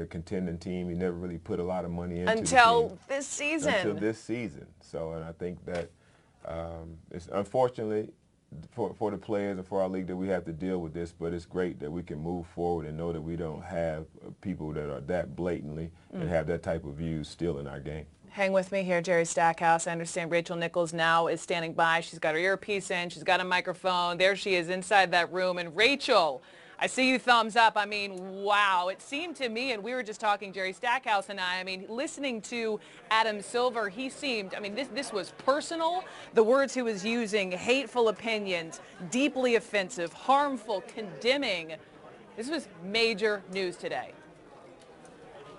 a contending team. He never really put a lot of money into until this season. Until this season. So, and I think that it's unfortunately for the players and for our league that we have to deal with this, but it's great that we can move forward and know that we don't have people that are that blatantly and have that type of views still in our game. Hang with me here, Jerry Stackhouse. I understand Rachel Nichols now is standing by. She's got her earpiece in. She's got a microphone. There she is inside that room. And Rachel, I see you thumbs up. I mean, wow. It seemed to me, and we were just talking, Jerry Stackhouse and I mean, listening to Adam Silver, he seemed, I mean, this was personal. The words he was using, hateful opinions, deeply offensive, harmful, condemning. This was major news today.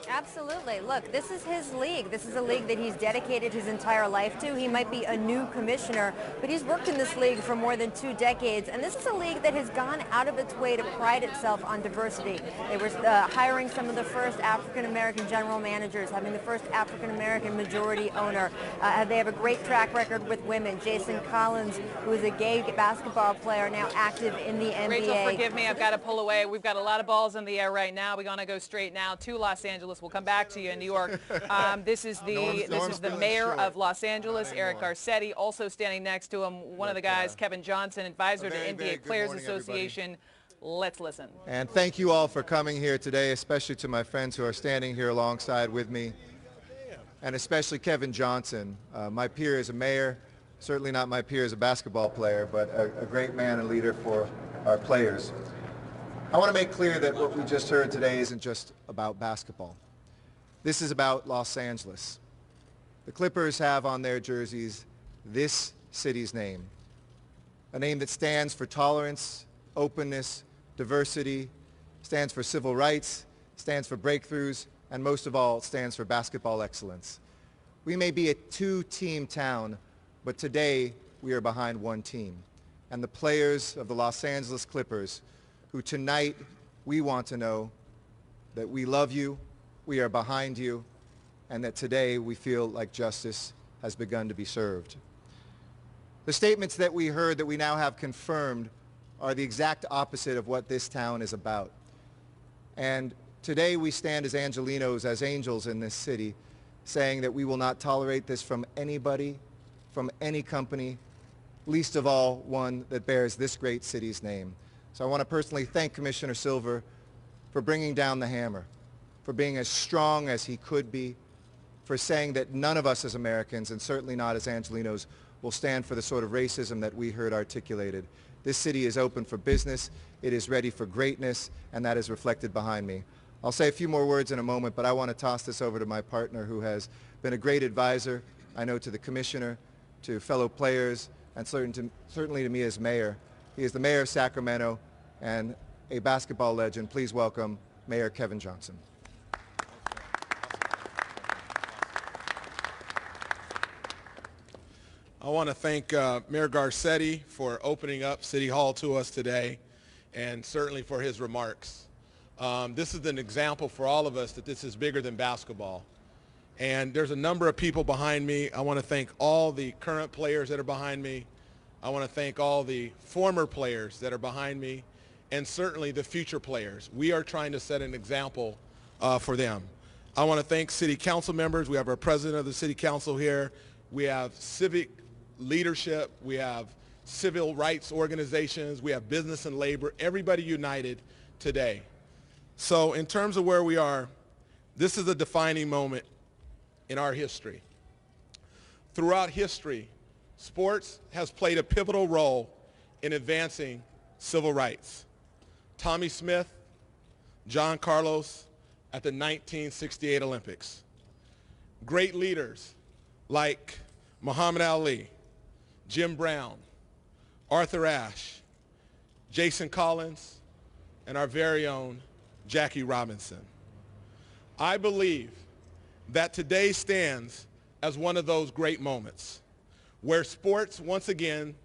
Absolutely. Look, this is his league. This is a league that he's dedicated his entire life to. He might be a new commissioner, but he's worked in this league for more than 2 decades. And this is a league that has gone out of its way to pride itself on diversity. They were hiring some of the first African-American general managers, having the first African-American majority owner. They have a great track record with women. Jason Collins, who is a gay basketball player, now active in the NBA. Rachel, forgive me. I've got to pull away. We've got a lot of balls in the air right now. We're going to go straight now to Los Angeles. We'll come back to you in New York. This is the mayor of Los Angeles, Eric Garcetti, also standing next to him. One of the guys, Kevin Johnson, advisor to NBA Players Association. Let's listen. And thank you all for coming here today, especially to my friends who are standing here alongside with me, and especially Kevin Johnson, my peer as a mayor, certainly not my peer as a basketball player, but a great man and leader for our players. I want to make clear that what we just heard today isn't just about basketball. This is about Los Angeles. The Clippers have on their jerseys this city's name, a name that stands for tolerance, openness, diversity, stands for civil rights, stands for breakthroughs, and most of all, stands for basketball excellence. We may be a 2-team town, but today we are behind one team. And the players of the Los Angeles Clippers, who tonight we want to know that we love you, we are behind you, and that today we feel like justice has begun to be served. The statements that we heard that we now have confirmed are the exact opposite of what this town is about. And today we stand as Angelinos, as angels in this city, saying that we will not tolerate this from anybody, from any company, least of all one that bears this great city's name. So I want to personally thank Commissioner Silver for bringing down the hammer, for being as strong as he could be, for saying that none of us as Americans, and certainly not as Angelinos, will stand for the sort of racism that we heard articulated. This city is open for business, it is ready for greatness, and that is reflected behind me. I'll say a few more words in a moment, but I want to toss this over to my partner who has been a great advisor, I know, to the Commissioner, to fellow players, and certainly to me as mayor. He is the mayor of Sacramento and a basketball legend. Please welcome Mayor Kevin Johnson. I want to thank Mayor Garcetti for opening up City Hall to us today, and certainly for his remarks. This is an example for all of us that this is bigger than basketball. And there's a number of people behind me. I want to thank all the current players that are behind me. I want to thank all the former players that are behind me, and certainly the future players. We are trying to set an example for them. I want to thank city council members. We have our president of the city council here. We have civic leadership. We have civil rights organizations. We have business and labor. Everybody united today. So in terms of where we are, this is a defining moment in our history. Throughout history, sports has played a pivotal role in advancing civil rights. Tommy Smith, John Carlos at the 1968 Olympics. Great leaders like Muhammad Ali, Jim Brown, Arthur Ashe, Jason Collins, and our very own Jackie Robinson. I believe that today stands as one of those great moments where sports once again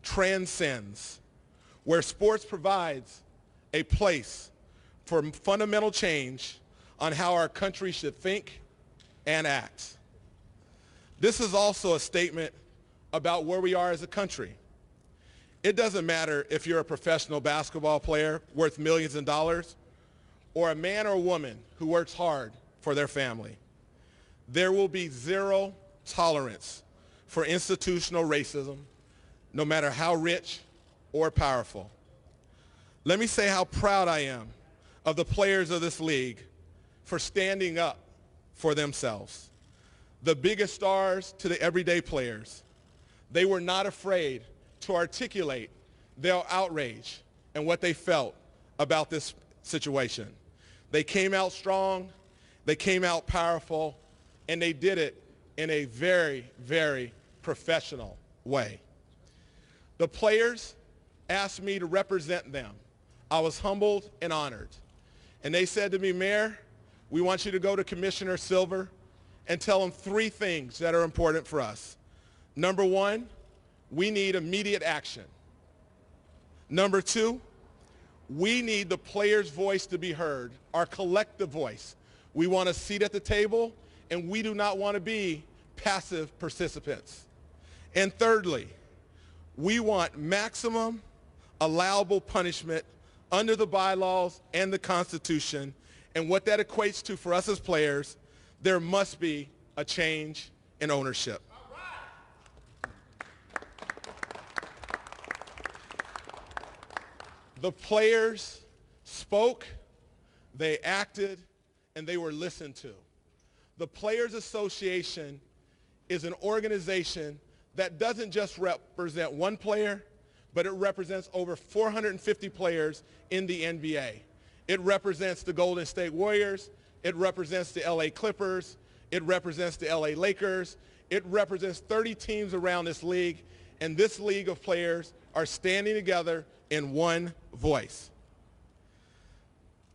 transcends, where sports provides a place for fundamental change on how our country should think and act. This is also a statement about where we are as a country. It doesn't matter if you're a professional basketball player worth millions of dollars or a man or woman who works hard for their family. There will be zero tolerance for institutional racism, no matter how rich or powerful. Let me say how proud I am of the players of this league for standing up for themselves. The biggest stars to the everyday players, they were not afraid to articulate their outrage and what they felt about this situation. They came out strong, they came out powerful, and they did it in a very, very professional way. The players asked me to represent them. I was humbled and honored. And they said to me, Mayor, we want you to go to Commissioner Silver and tell him 3 things that are important for us. Number 1, we need immediate action. Number 2, we need the players' voice to be heard, our collective voice. We want a seat at the table, and we do not want to be passive participants. And thirdly, we want maximum allowable punishment under the bylaws and the Constitution. And what that equates to for us as players, there must be a change in ownership. The players spoke, they acted, and they were listened to. The Players Association is an organization that doesn't just represent one player, but it represents over 450 players in the NBA. It represents the Golden State Warriors. It represents the LA Clippers. It represents the LA Lakers. It represents 30 teams around this league, and this league of players are standing together in one voice.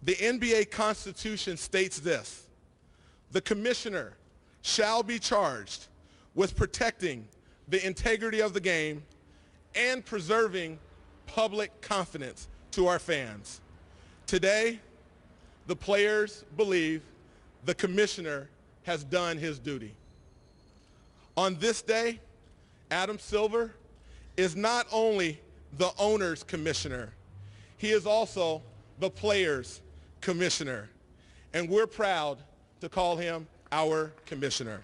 The NBA Constitution states this: the commissioner shall be charged with protecting the integrity of the game and preserving public confidence to our fans. Today, the players believe the commissioner has done his duty. On this day, Adam Silver is not only the owner's commissioner, he is also the players' commissioner. And we're proud to call him our commissioner.